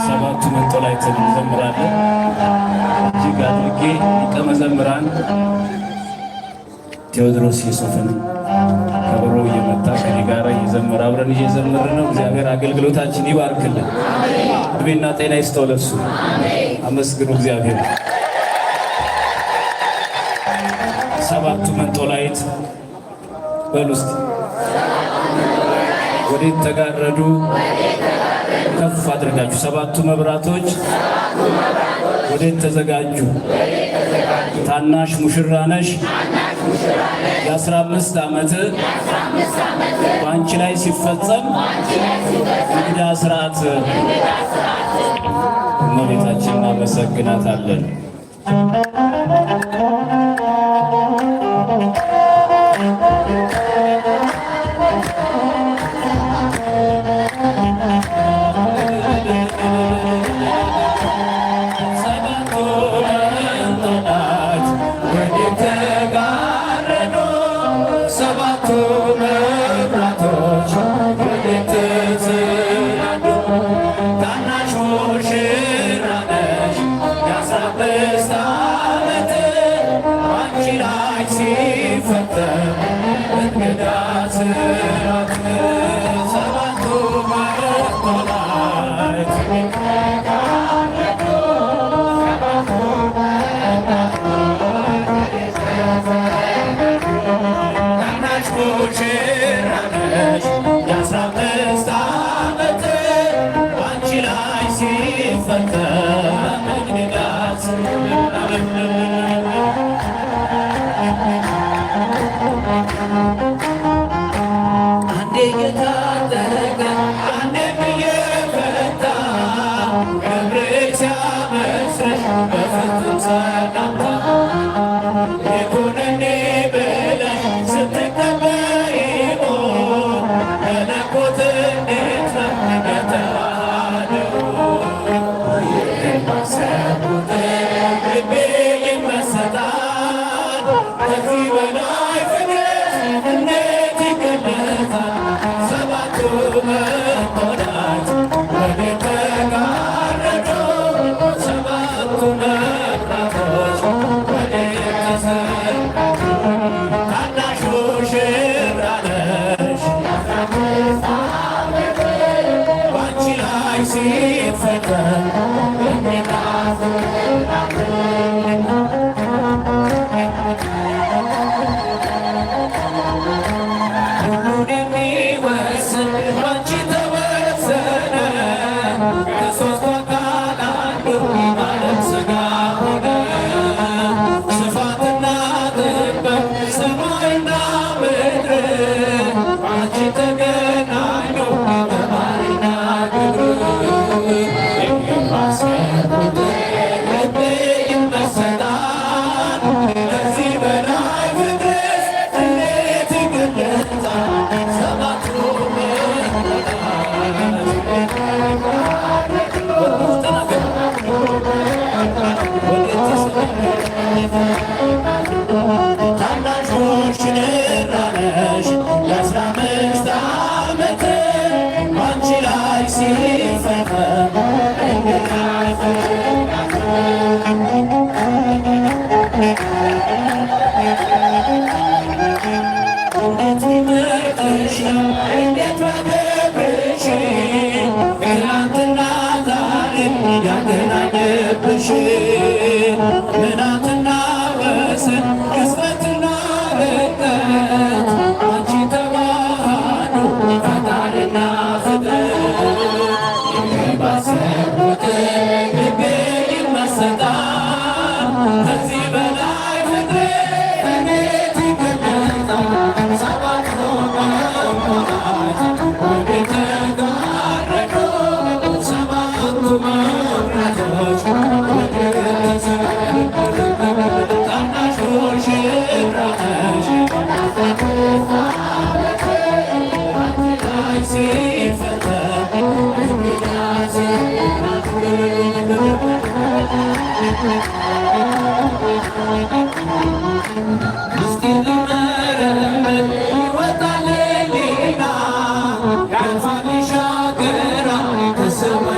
ሰባቱ መንጦላዕትን እንዘምራለን። እጅግ አድርጌ ሊቀ መዘምራን ቴዎድሮስ ዮሴፍን ከበሮ እየመታ ከኔ ጋር እየዘመረ አብረን እየዘመር ነው። እግዚአብሔር አገልግሎታችን ይባርክልን፣ እድሜና ጤና ይስጠው ለሱ። አመስግኑ እግዚአብሔር። ሰባቱ መንጦላዕት በሉ እስቲ። ወዴት ተጋረዱ? ከፍ አድርጋችሁ። ሰባቱ መብራቶች ወዴት ተዘጋጁ? ታናሽ ሙሽራ ነሽ የ15 ዓመት በአንቺ ላይ ሲፈጸም እንግዳ ስርዓት። እመቤታችንን እናመሰግናታለን። Come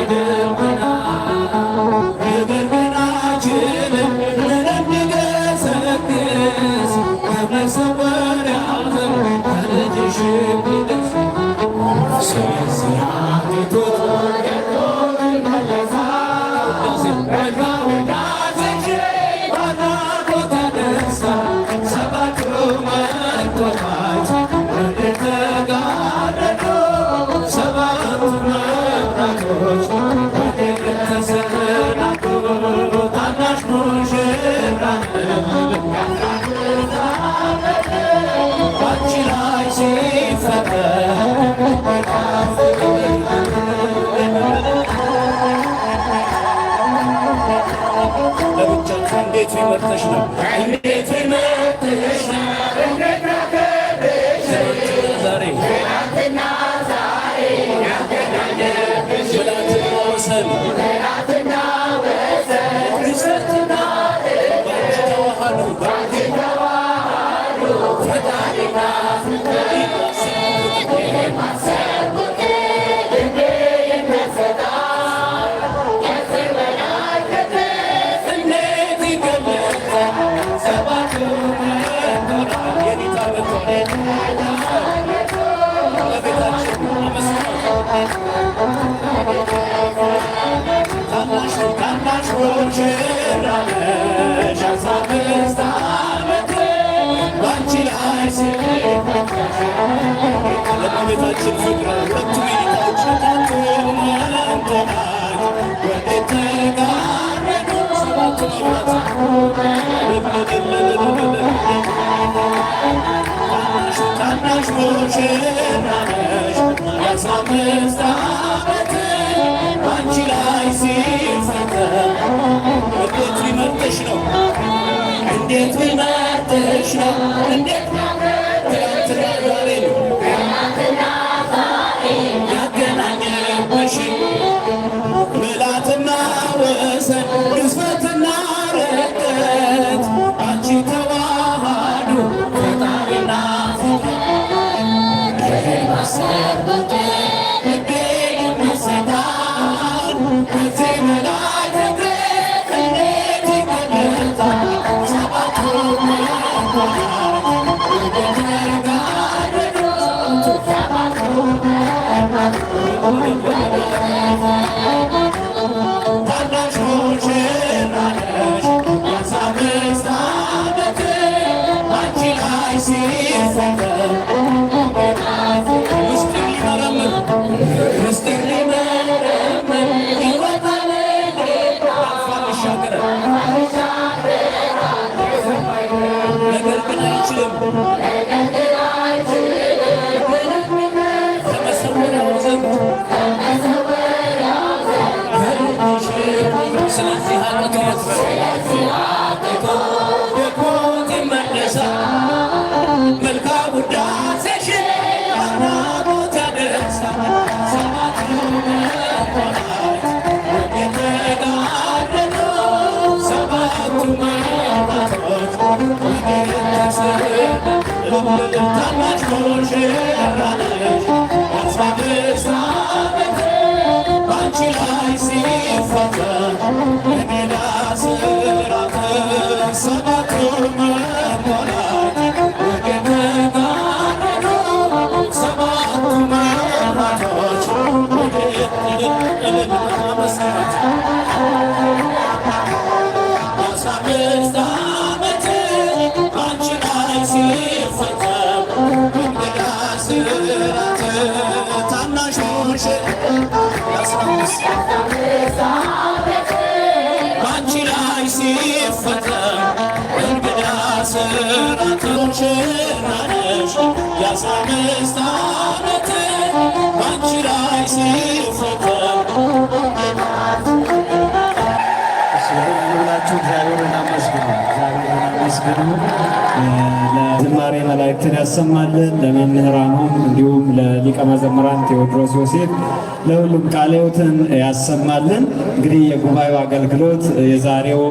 እንዴት ቢመርጠሽ ነው እንዴት ቢመርጠሽ ነው ዛሬ ትናንትና ዛሬ ያገናኘብሽ ብላትና ወሰን ግዝፈትና ባንቺ ተዋሃዱ ፈጣሪና የማሰቡት እንዴ የሚያሰጣ ከስር በላይ ከድረስ እንዴት ይገለጻል ሰባቱ የጌታ መኮንን ለቤታችን ታናሽ ሙሽራ ነሽ 15 ዓመት ባንቺ ላይ ለቤታችን ፍቅር ሁለቱ ጌታዎች ታንተናል ወደ ተጋረዱ ሰባቱ ታናሽ ሙሽራ ነሽ 15 ዓመት ባንቺ ላይ ሲፈጠር እንዴት ሊመርጥሽ ነው እንዴት ሊመርጥሽ ነው እንዴት ትናንትና ዛሬ ያገናኘብሽ ምልዓትና ወሰን ግዝፈትና ርቀት አንቺ ተዋሃዱ ፈጣሪና የማሰቡት እንዴ የሚሰጣን ከዚህ በላይ ፍቅር እንዴት ይገለጻል ሰባቱ ታናሽ ሙሽራ ነሽ 15 ዓመት አንቺ ላይ ሲፈጠር ምስጢር ሊመረምር ይወጣል ነገር ግን አይችልም ከመሰወሪያው ዘንድ ስለዚህ ኃጢአቱ ደክሞት ይመለሳል መልካም ውዳሴሽን አድናቆት ያደርሳል ሰባቱ የተጋረዱ ሰባቱ መላእክቶች ታናሽ ሙሽራ ነሽ 15 ዓመት ባንቺ ላይ ሲፈጠር የሜዳ ስራት ሰባቱ መላእክት የተጋረዱ ሰባቱ መላእክቶች መስራት 15 ዓመት ባንቺ ላይ ሲፈጠር እንግዳ ስራት ታናሽ ሙሽራ ባንቺ ላይ ሲፈጠር እንግዳ ስራት ሙሽራ ነሽ 15 ዓመት ባንቺ ላይ ሲፈጠር ሁላችሁ እግዚአብሔርን አመስግኑ፣ እግዚአብሔርን አመስግኑ። ለዝማሬ መላእክትን ያሰማልን፣ ለመምህራኑም እንዲሁም ለሊቀ መዘምራን ቴዎድሮስ ዮሴፍ ለሁሉም ቃለ ሕይወትን ያሰማልን። እንግዲህ የጉባኤው አገልግሎት የዛሬው